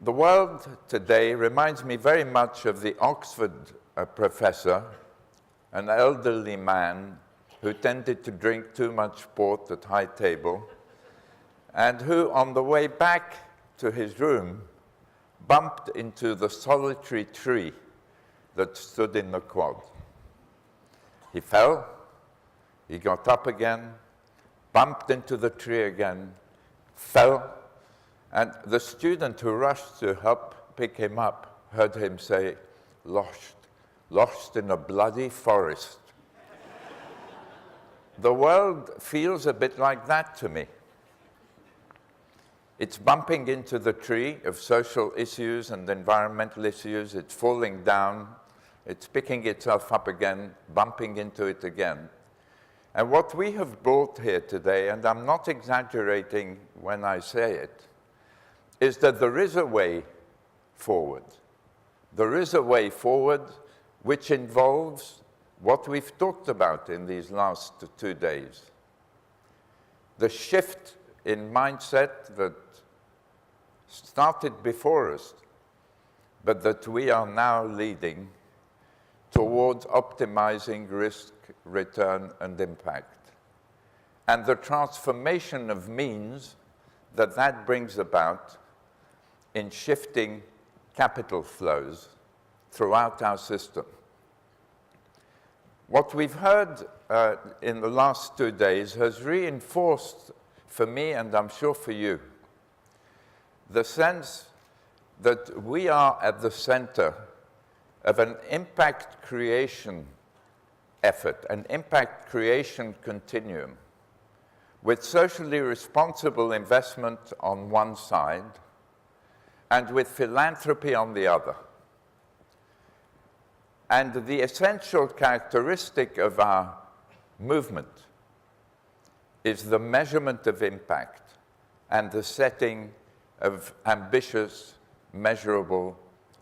The world today reminds me very much of the Oxford professor, an elderly man who tended to drink too much port at high table, and who, on the way back to his room, bumped into the solitary tree that stood in the quad. He fell, he got up again, bumped into the tree again, fell, and the student who rushed to help pick him up heard him say, lost in a bloody forest. The world feels a bit like that to me. It's bumping into the tree of social issues and environmental issues. It's falling down. It's picking itself up again, bumping into it again. And what we have brought here today, and I'm not exaggerating when I say it, is that there is a way forward. There is a way forward which involves what we've talked about in these last 2 days. The shift in mindset that started before us, but that we are now leading towards optimizing risk, return, and impact. And the transformation of means that brings about in shifting capital flows throughout our system. What we've heard in the last 2 days has reinforced for me, and I'm sure for you, the sense that we are at the center of an impact creation effort, an impact creation continuum, with socially responsible investment on one side and with philanthropy on the other. And the essential characteristic of our movement is the measurement of impact and the setting of ambitious, measurable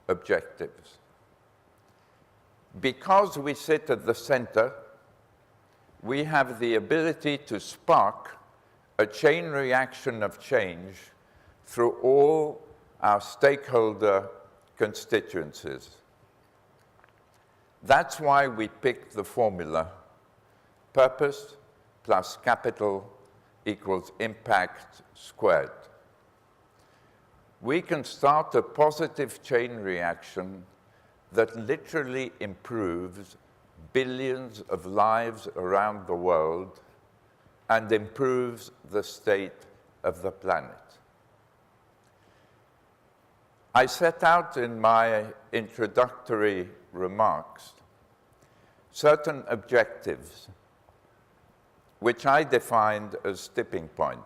objectives. Because we sit at the center, we have the ability to spark a chain reaction of change through all our stakeholder constituencies. That's why we picked the formula, purpose plus capital equals impact squared. We can start a positive chain reaction that literally improves billions of lives around the world and improves the state of the planet. I set out in my introductory remarks certain objectives which I defined as tipping point.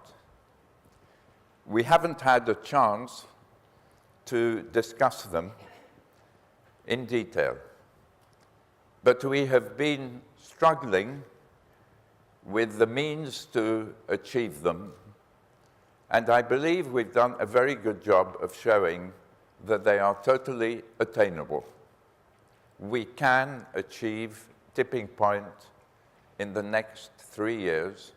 We haven't had a chance to discuss them in detail, but we have been struggling with the means to achieve them, and I believe we've done a very good job of showing that they are totally attainable. We can achieve tipping point in the next 3 years.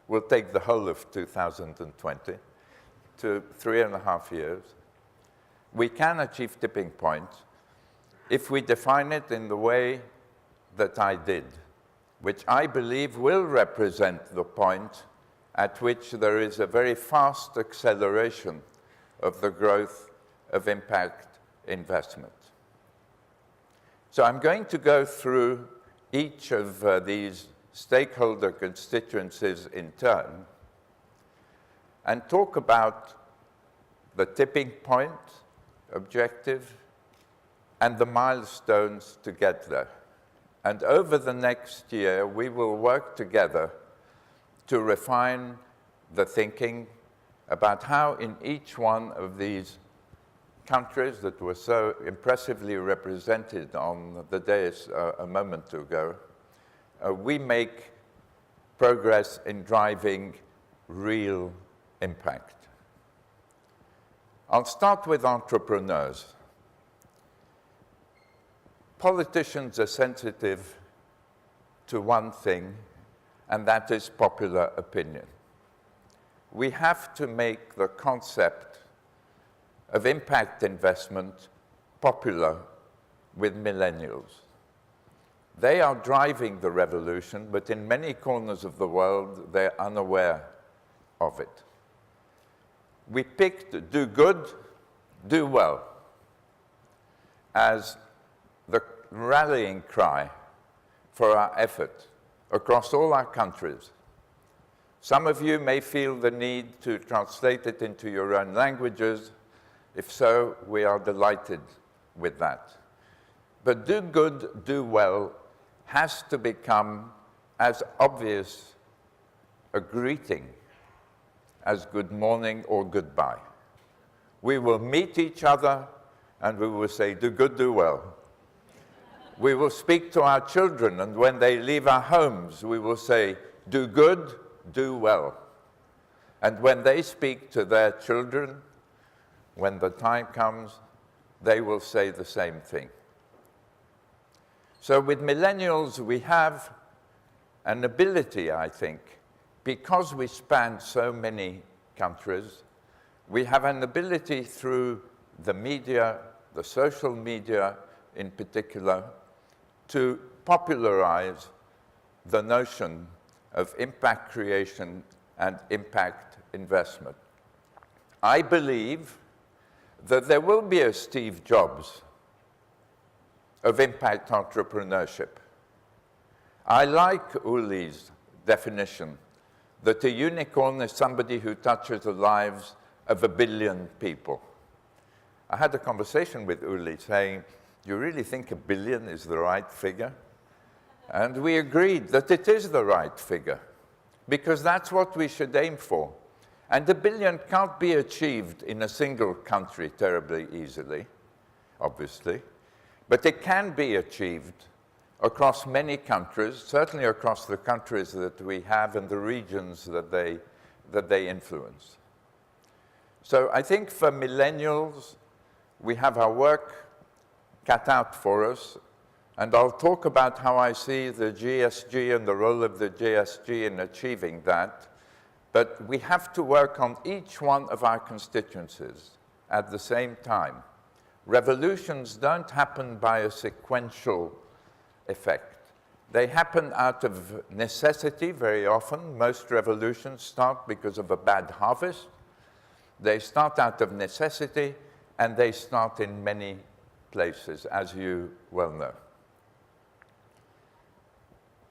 We'll take the whole of 2020 to 3.5 years. We can achieve tipping point if we define it in the way that I did, which I believe will represent the point at which there is a very fast acceleration of the growth of impact investment. So I'm going to go through each of these stakeholder constituencies in turn and talk about the tipping point objective and the milestones to get there. And over the next year, we will work together to refine the thinking about how in each one of these countries that were so impressively represented on the dais a moment ago, we make progress in driving real impact. I'll start with entrepreneurs. Politicians are sensitive to one thing, and that is popular opinion. We have to make the concept of impact investment popular with millennials. They are driving the revolution, but in many corners of the world, they're unaware of it. We picked do good, do well as the rallying cry for our effort across all our countries. Some of you may feel the need to translate it into your own languages. If so, we are delighted with that. But do good, do well has to become as obvious a greeting as good morning or goodbye. We will meet each other and we will say, do good, do well. We will speak to our children, and when they leave our homes, we will say, do good, do well. And when they speak to their children, when the time comes, they will say the same thing. So with millennials, we have an ability, I think, because we span so many countries, we have an ability through the media, the social media in particular, to popularize the notion of impact creation and impact investment. I believe that there will be a Steve Jobs of impact entrepreneurship. I like Uli's definition that a unicorn is somebody who touches the lives of 1 billion people. I had a conversation with Uli saying, do you really think 1 billion is the right figure? And we agreed that it is the right figure, because that's what we should aim for. And 1 billion can't be achieved in a single country terribly easily, obviously, but it can be achieved across many countries, certainly across the countries that we have and the regions that they influence. So I think for millennials, we have our work cut out for us, and I'll talk about how I see the GSG and the role of the GSG in achieving that. But we have to work on each one of our constituencies at the same time. Revolutions don't happen by a sequential effect. They happen out of necessity very often. Most revolutions start because of a bad harvest. They start out of necessity, and they start in many places, as you well know.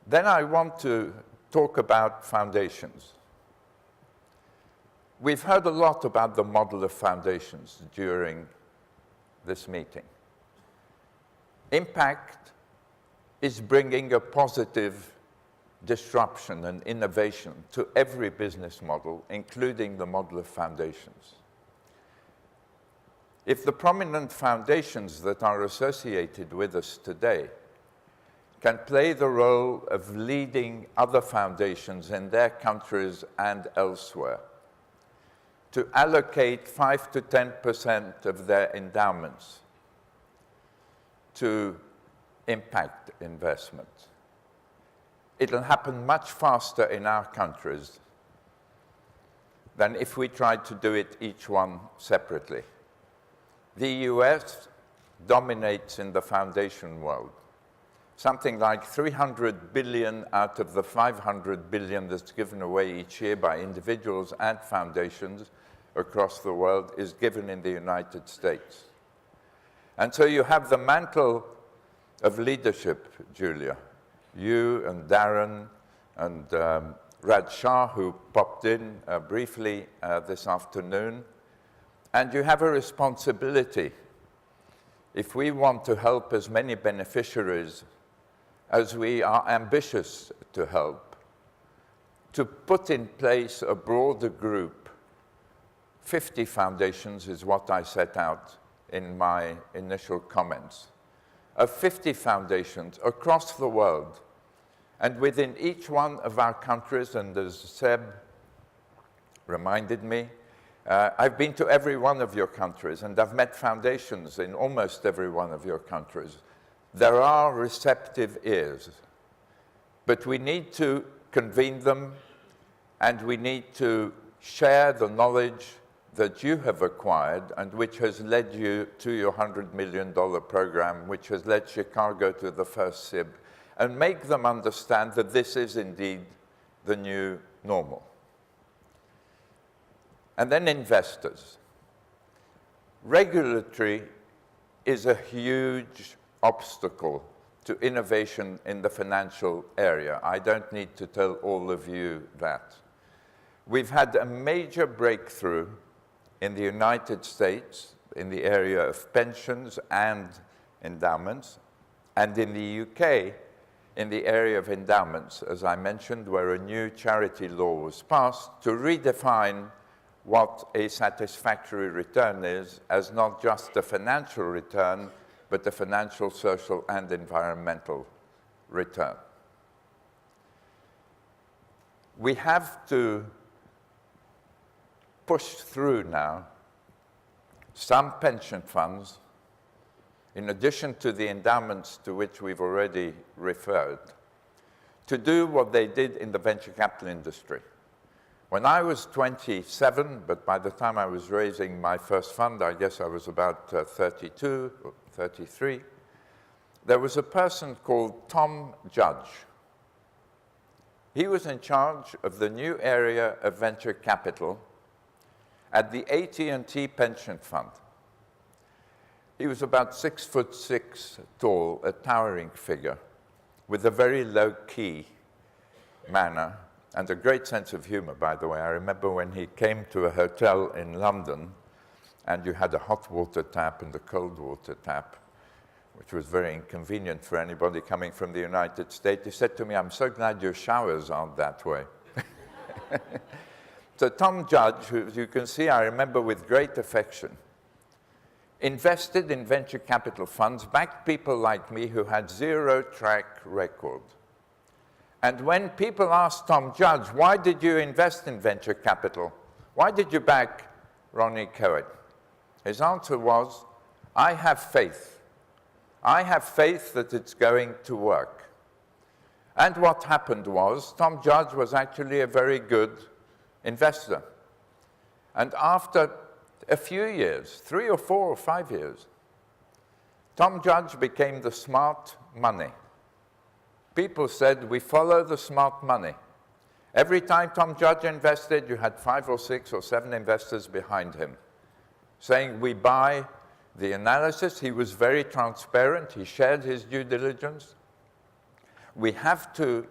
Then I want to talk about foundations. We've heard a lot about the model of foundations during this meeting. Impact is bringing a positive disruption and innovation to every business model, including the model of foundations. If the prominent foundations that are associated with us today can play the role of leading other foundations in their countries and elsewhere to allocate 5 to 10% of their endowments to impact investment, it'll happen much faster in our countries than if we tried to do it each one separately. The US dominates in the foundation world. Something like 300 billion out of the 500 billion that's given away each year by individuals and foundations across the world is given in the United States. And so you have the mantle of leadership, Julia. You and Darren and Raj Shah, who popped in briefly this afternoon. And you have a responsibility, if we want to help as many beneficiaries as we are ambitious to help, to put in place a broader group. 50 foundations is what I set out in my initial comments, of 50 foundations across the world. And within each one of our countries, and as Seb reminded me, I've been to every one of your countries, and I've met foundations in almost every one of your countries. There are receptive ears, but we need to convene them, and we need to share the knowledge, that you have acquired and which has led you to your $100 million program, which has led Chicago to the first SIB, and make them understand that this is indeed the new normal. And then investors. Regulatory is a huge obstacle to innovation in the financial area. I don't need to tell all of you that. We've had a major breakthrough in the United States in the area of pensions and endowments, and in the UK in the area of endowments, as I mentioned, where a new charity law was passed to redefine what a satisfactory return is as not just a financial return, but a financial, social, and environmental return. We have to push through now some pension funds, in addition to the endowments to which we've already referred, to do what they did in the venture capital industry. When I was 27, but by the time I was raising my first fund, I guess I was about 32 or 33, there was a person called Tom Judge. He was in charge of the new area of venture capital at the AT&T Pension Fund. He was about 6'6" tall, a towering figure, with a very low-key manner, and a great sense of humor, by the way. I remember when he came to a hotel in London, and you had a hot water tap and a cold water tap, which was very inconvenient for anybody coming from the United States. He said to me, "I'm so glad your showers aren't that way." So Tom Judge, who, as you can see, I remember with great affection, invested in venture capital funds, backed people like me who had zero track record. And when people asked Tom Judge, why did you invest in venture capital? Why did you back Ronald Cohen? His answer was, I have faith. I have faith that it's going to work. And what happened was, Tom Judge was actually a very good investor. And after a few years, 3 or 4 or 5 years, Tom Judge became the smart money. People said, we follow the smart money. Every time Tom Judge invested, you had 5 or 6 or 7 investors behind him, saying, we buy the analysis. He was very transparent. He shared his due diligence. We have to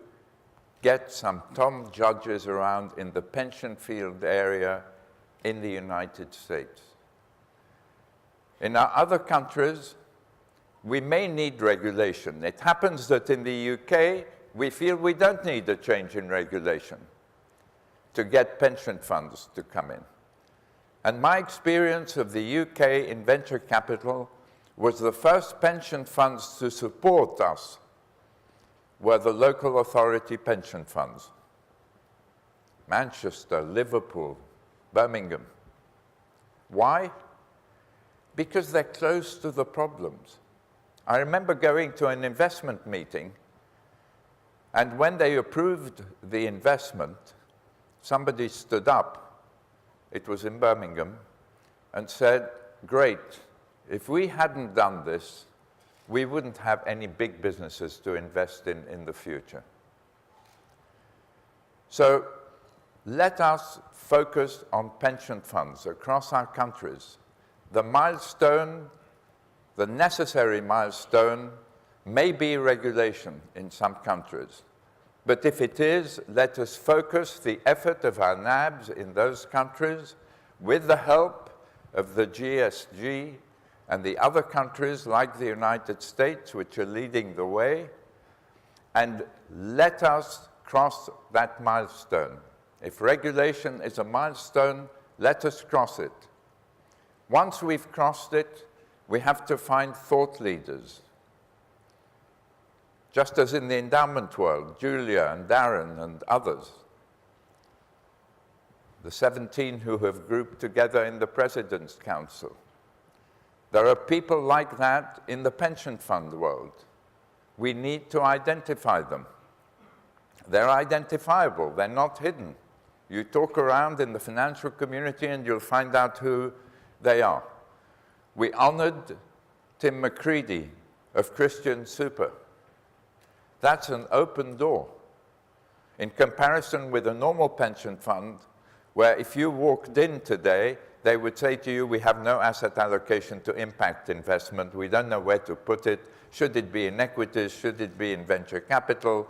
get some Tom Judges around in the pension field area in the United States. In our other countries, we may need regulation. It happens that in the UK, we feel we don't need a change in regulation to get pension funds to come in. And my experience of the UK in venture capital was the first pension funds to support us were the local authority pension funds. Manchester, Liverpool, Birmingham. Why? Because they're close to the problems. I remember going to an investment meeting, and when they approved the investment, somebody stood up, it was in Birmingham, and said, great, if we hadn't done this, we wouldn't have any big businesses to invest in the future. So let us focus on pension funds across our countries. The milestone, the necessary milestone, may be regulation in some countries. But if it is, let us focus the effort of our NABs in those countries with the help of the GSG and the other countries like the United States, which are leading the way, and let us cross that milestone. If regulation is a milestone, let us cross it. Once we've crossed it, we have to find thought leaders. Just as in the endowment world, Julia and Darren and others, the 17 who have grouped together in the President's Council. There are people like that in the pension fund world. We need to identify them. They're identifiable, they're not hidden. You talk around in the financial community and you'll find out who they are. We honored Tim McCready of Christian Super. That's an open door in comparison with a normal pension fund where if you walked in today, they would say to you, we have no asset allocation to impact investment. We don't know where to put it. Should it be in equities? Should it be in venture capital?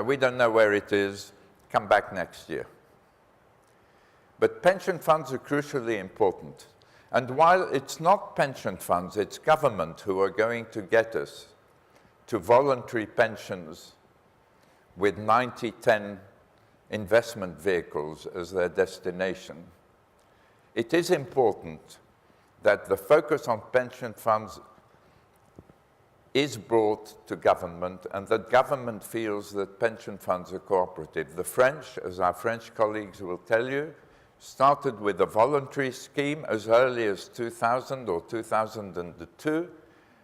We don't know where it is. Come back next year. But pension funds are crucially important. And while it's not pension funds, it's government who are going to get us to voluntary pensions with 90-10 investment vehicles as their destination, it is important that the focus on pension funds is brought to government and that government feels that pension funds are cooperative. The French, as our French colleagues will tell you, started with a voluntary scheme as early as 2000 or 2002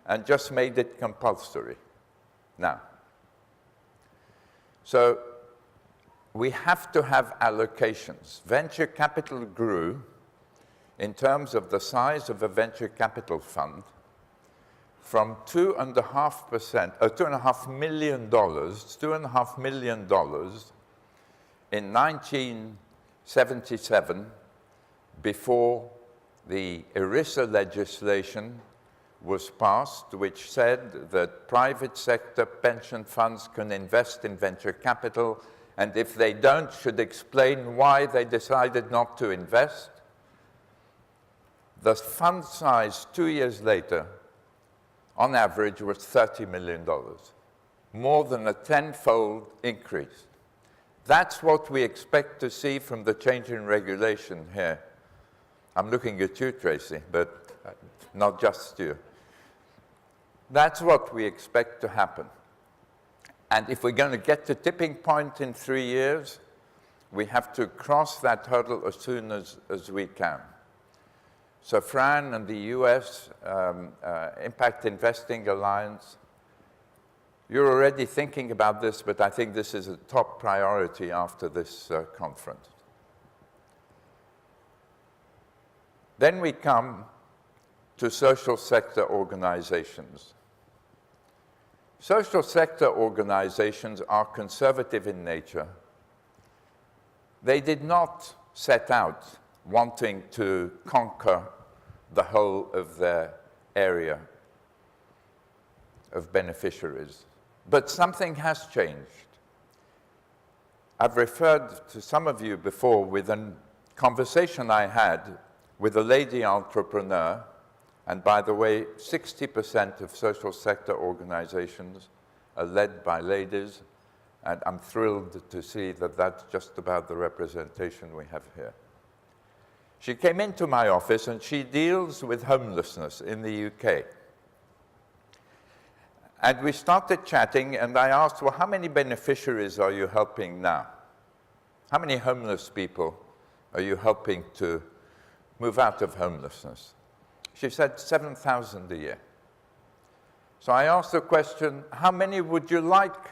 and just made it compulsory now. So we have to have allocations. Venture capital grew in terms of the size of a venture capital fund from $2.5 million in 1977 before the ERISA legislation was passed, which said that private sector pension funds can invest in venture capital, and if they don't, should explain why they decided not to invest. The fund size 2 years later, on average, was $30 million, more than a tenfold increase. That's what we expect to see from the change in regulation here. I'm looking at you, Tracy, but not just you. That's what we expect to happen. And if we're going to get to tipping point in 3 years, we have to cross that hurdle as soon as we can. So Fran and the US Impact Investing Alliance, you're already thinking about this, but I think this is a top priority after this conference. Then we come to social sector organizations. Social sector organizations are conservative in nature. They did not set out wanting to conquer the whole of their area of beneficiaries. But something has changed. I've referred to some of you before with a conversation I had with a lady entrepreneur, and by the way, 60% of social sector organizations are led by ladies, and I'm thrilled to see that that's just about the representation we have here. She came into my office and she deals with homelessness in the UK. And we started chatting and I asked, well, how many beneficiaries are you helping now? How many homeless people are you helping to move out of homelessness? She said 7,000 a year. So I asked the question, how many would you like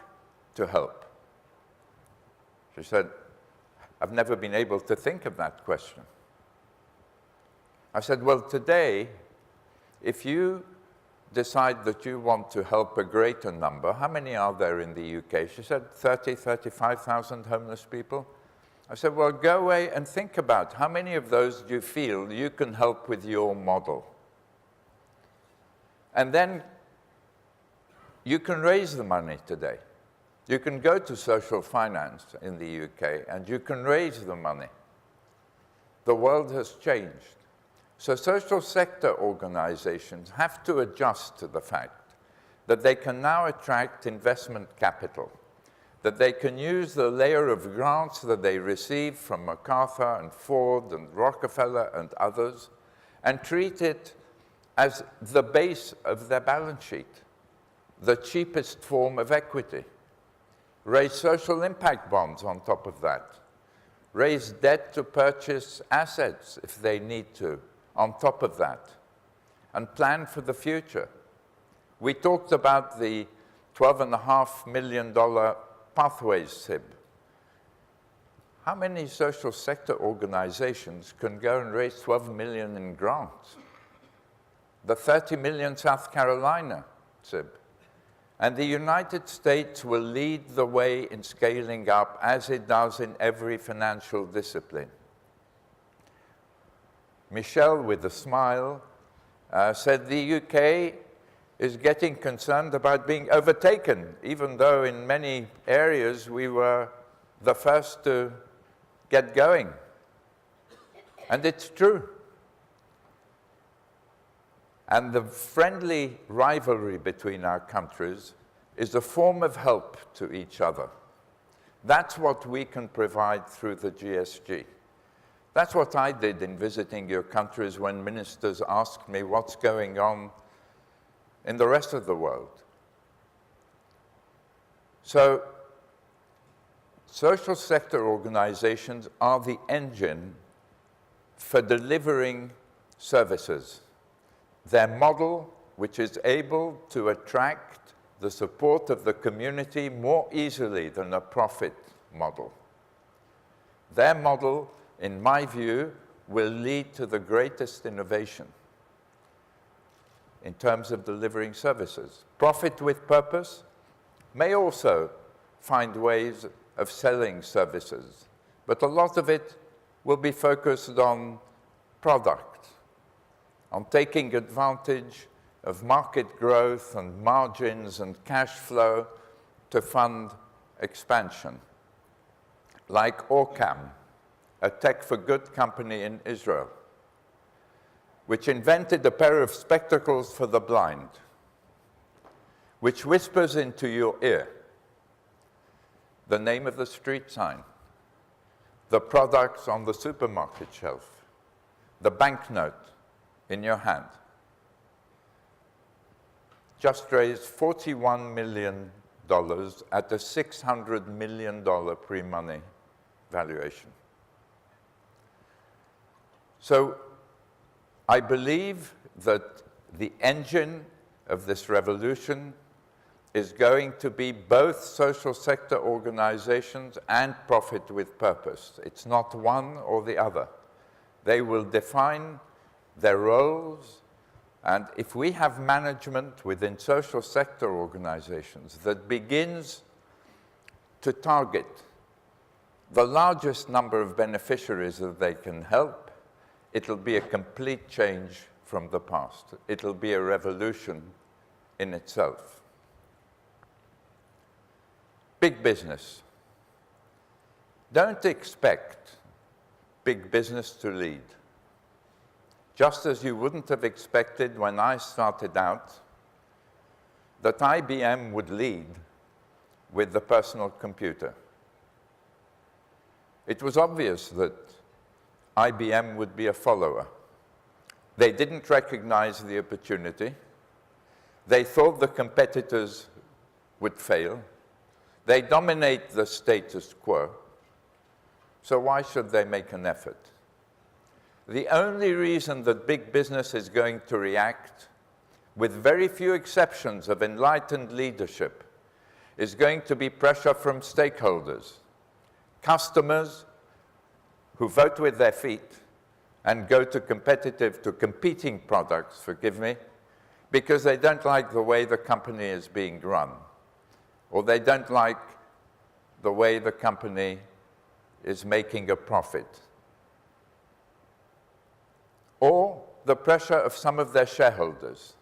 to help? She said, I've never been able to think of that question. I said, well, today, if you decide that you want to help a greater number, how many are there in the UK? She said, 30, 35,000 homeless people. I said, well, go away and think about how many of those do you feel you can help with your model? And then you can raise the money today. You can go to social finance in the UK and you can raise the money. The world has changed. So social sector organizations have to adjust to the fact that they can now attract investment capital, that they can use the layer of grants that they receive from MacArthur and Ford and Rockefeller and others and treat it as the base of their balance sheet, the cheapest form of equity. Raise social impact bonds on top of that. Raise debt to purchase assets if they need to on top of that. And plan for the future. We talked about the $12.5 million Pathways SIB. how many social sector organizations can go and raise 12 million in grants? The 30 million South Carolina SIB. And the United States will lead the way in scaling up, as it does in every financial discipline. Michelle, with a smile, said the UK is getting concerned about being overtaken, even though in many areas we were the first to get going. And it's true. And the friendly rivalry between our countries is a form of help to each other. That's what we can provide through the GSG. That's what I did in visiting your countries when ministers asked me what's going on in the rest of the world. So, social sector organizations are the engine for delivering services. Their model, which is able to attract the support of the community more easily than a profit model. Their model, in my view, will lead to the greatest innovation in terms of delivering services. Profit with purpose may also find ways of selling services, but a lot of it will be focused on product, on taking advantage of market growth and margins and cash flow to fund expansion. Like Orcam, a tech for good company in Israel, which invented a pair of spectacles for the blind, which whispers into your ear the name of the street sign, the products on the supermarket shelf, the banknote in your hand. Just raised $41 million at a $600 million pre-money valuation. So I believe that the engine of this revolution is going to be both social sector organizations and profit with purpose. It's not one or the other. They will define their roles, and if we have management within social sector organizations that begins to target the largest number of beneficiaries that they can help, it'll be a complete change from the past. It'll be a revolution in itself. Big business. Don't expect big business to lead. Just as you wouldn't have expected when I started out that IBM would lead with the personal computer. It was obvious that IBM would be a follower. They didn't recognize the opportunity. They thought the competitors would fail. They dominate the status quo. So why should they make an effort? The only reason that big business is going to react, with very few exceptions of enlightened leadership, is going to be pressure from stakeholders, customers who vote with their feet and go to competing products, forgive me, because they don't like the way the company is being run, or they don't like the way the company is making a profit, or the pressure of some of their shareholders.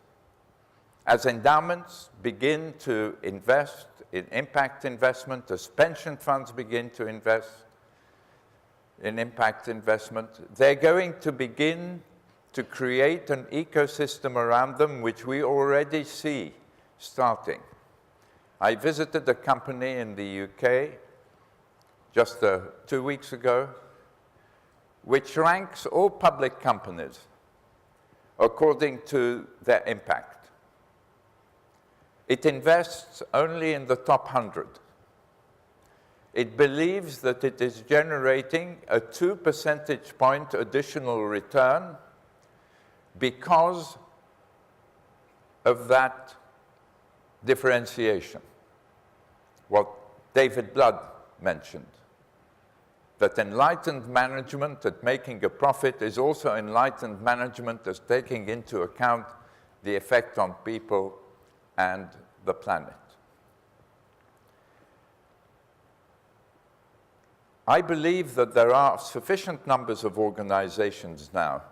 As endowments begin to invest in impact investment, as pension funds begin to invest in impact investment, they're going to begin to create an ecosystem around them, which we already see starting. I visited a company in the UK just 2 weeks ago, which ranks all public companies according to their impact. It invests only in the top 100. It believes that it is generating a 2 percentage point additional return because of that differentiation, what David Blood mentioned. that enlightened management at making a profit is also enlightened management as taking into account the effect on people and the planet. I believe that there are sufficient numbers of organizations now,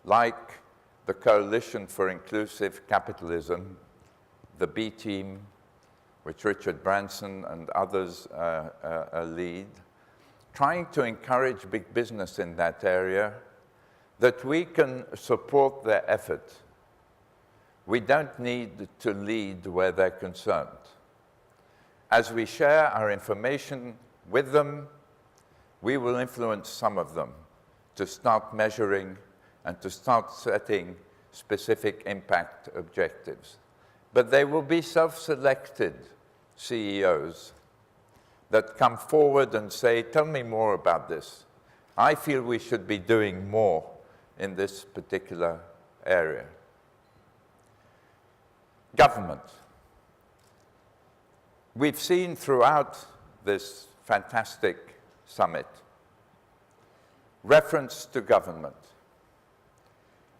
like the Coalition for Inclusive Capitalism, the B Team, which Richard Branson and others lead, trying to encourage big business in that area, that we can support their effort. We don't need to lead where they're concerned. As we share our information with them, we will influence some of them to start measuring and to start setting specific impact objectives. But they will be self-selected CEOs that come forward and say, tell me more about this. I feel we should be doing more in this particular area. Government. We've seen throughout this fantastic summit reference to government.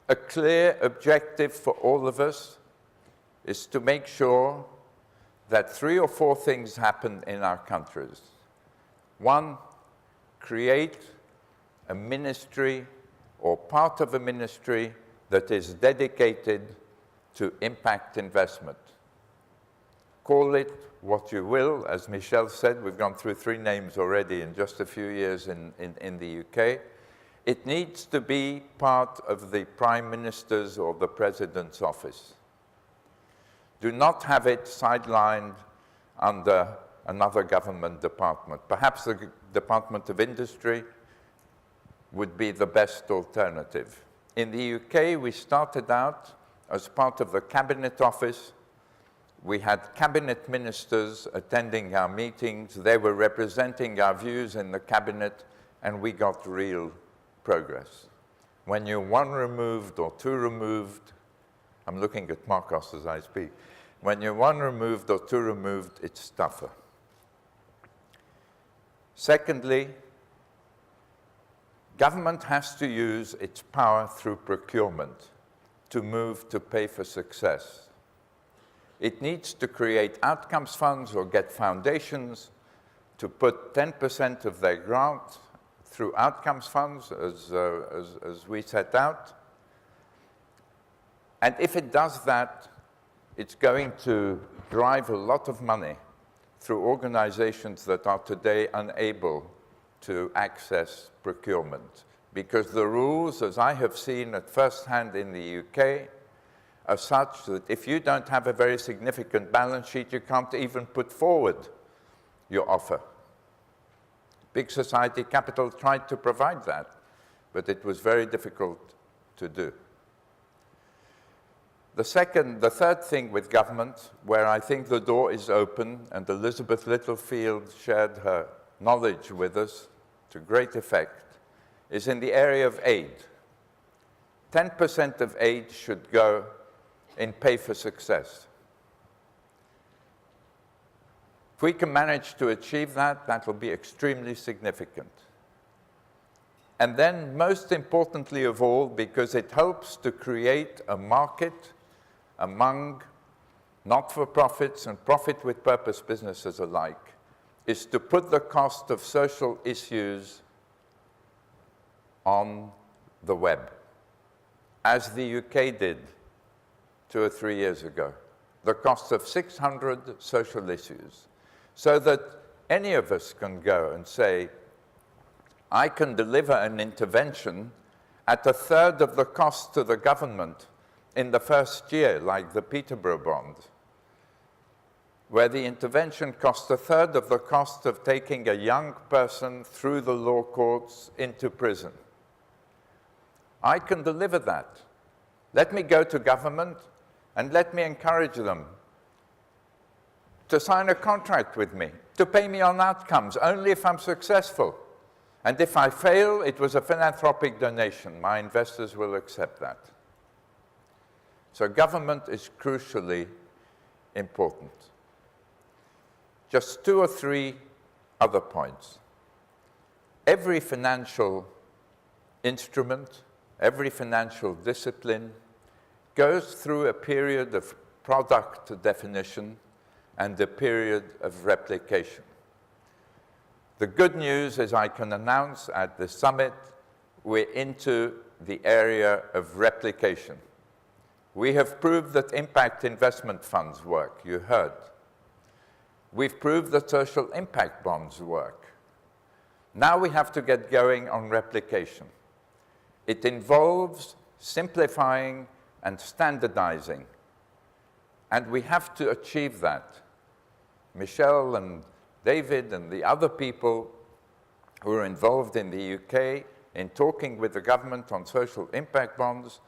A clear objective for all of us is to make sure that 3 or 4 things happen in our countries. 1, create a ministry or part of a ministry that is dedicated to impact investment. Call it what you will. As Michel said, we've gone through 3 names already in just a few years in the UK. It needs to be part of the Prime Minister's or the President's office. Do not have it sidelined under another government department. Perhaps the Department of Industry would be the best alternative. In the UK, we started out as part of the Cabinet Office. We had cabinet ministers attending our meetings. They were representing our views in the cabinet, and we got real progress. When you're 1 removed or 2 removed, I'm looking at Marcos as I speak. When you're 1 removed or 2 removed, it's tougher. Secondly, government has to use its power through procurement to move to pay for success. It needs to create outcomes funds or get foundations to put 10% of their grant through outcomes funds as we set out. And if it does that, it's going to drive a lot of money through organizations that are today unable to access procurement. Because the rules, as I have seen at first hand in the UK, are such that if you don't have a very significant balance sheet, you can't even put forward your offer. Big Society Capital tried to provide that, but it was very difficult to do. The third thing with government, where I think the door is open, and Elizabeth Littlefield shared her knowledge with us to great effect, is in the area of aid. 10% of aid should go in pay for success. If we can manage to achieve that, that will be extremely significant. And then, most importantly of all, because it helps to create a market among not-for-profits and profit-with-purpose businesses alike, is to put the cost of social issues on the web, as the UK did 2 or 3 years ago. The cost of 600 social issues, so that any of us can go and say, I can deliver an intervention at 1/3 of the cost to the government in the first year, like the Peterborough bond, where the intervention costs 1/3 of the cost of taking a young person through the law courts into prison. I can deliver that. Let me go to government and let me encourage them to sign a contract with me, to pay me on outcomes, only if I'm successful. And if I fail, it was a philanthropic donation. My investors will accept that. So government is crucially important. Just 2 or 3 other points. every financial instrument, every financial discipline goes through a period of product definition and a period of replication. The good news is I can announce at the summit we're into the area of replication. We have proved that impact investment funds work, you heard. We've proved that social impact bonds work. Now we have to get going on replication. It involves simplifying and standardizing, and we have to achieve that. Michelle and David and the other people who are involved in the UK in talking with the government on social impact bonds,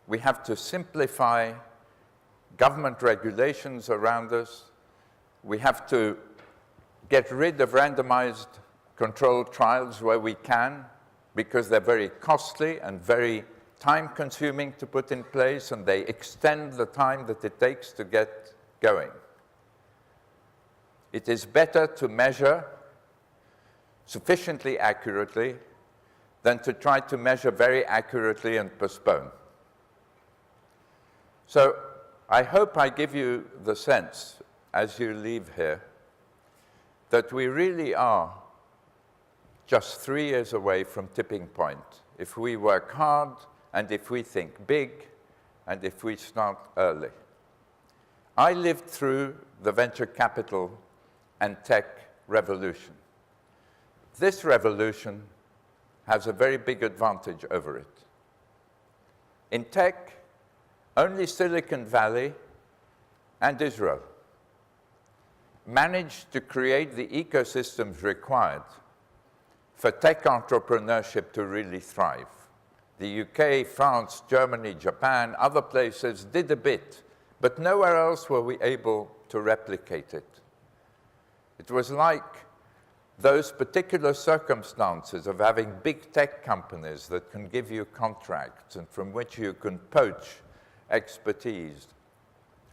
we have to simplify government regulations around us. We have to get rid of randomized controlled trials where we can, because they're very costly and very time-consuming to put in place, and they extend the time that it takes to get going. It is better to measure sufficiently accurately than to try to measure very accurately and postpone. So I hope I give you the sense, as you leave here, that we really are just 3 years away from tipping point if we work hard and if we think big and if we start early. I lived through the venture capital and tech revolution. This revolution has a very big advantage over it. In tech, only Silicon Valley and Israel managed to create the ecosystems required for tech entrepreneurship to really thrive. The UK, France, Germany, Japan, other places did a bit, but nowhere else were we able to replicate it. It was like those particular circumstances of having big tech companies that can give you contracts and from which you can poach expertise,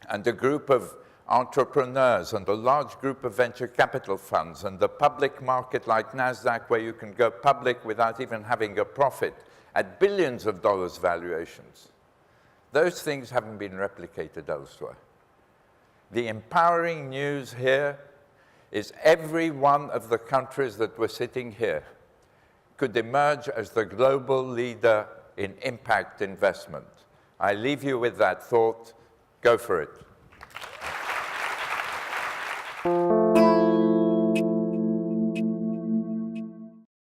and a group of entrepreneurs and a large group of venture capital funds and the public market like NASDAQ where you can go public without even having a profit at billions of dollars valuations. Those things haven't been replicated elsewhere. The empowering news here is every one of the countries that were sitting here could emerge as the global leader in impact investment. I leave you with that thought. Go for it.